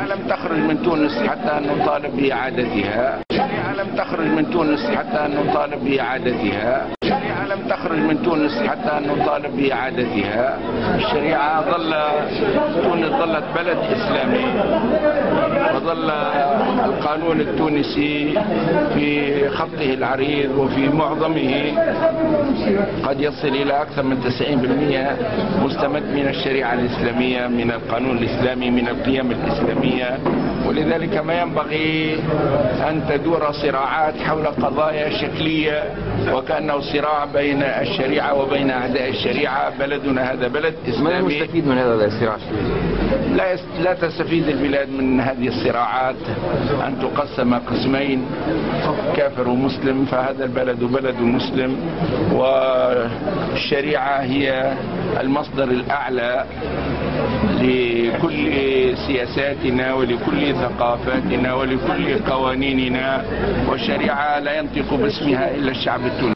لم تخرج من تونس حتى نطالب بإعادتها. الشريعة لم تخرج من تونس حتى نطالب بإعادتها. الشريعة لم تخرج من تونس حتى نطالب بإعادتها. الشريعة تونس ظلت بلد إسلامي، وظل القانون التونسي في خطه العريض وفي معظمه قد يصل إلى أكثر من 90% مستمد من الشريعة الإسلامية، من القانون الإسلامي، من القيم الإسلامية. ولذلك ما ينبغي أن تدور صراعات حول قضايا شكلية وكأنه صراع بين الشريعة وبين أعداء الشريعة. بلدنا هذا بلد إسلامي. من المستفيد من هذا الصراع؟ لا تستفيد البلاد من هذه الصراعات أن تقسم قسمين، كافر ومسلم. فهذا البلد بلد مسلم، والشريعة هي المصدر الأعلى لكل سياساتنا ولكل ثقافاتنا ولكل قوانيننا، والشريعة لا ينطق باسمها إلا الشعب التونسي.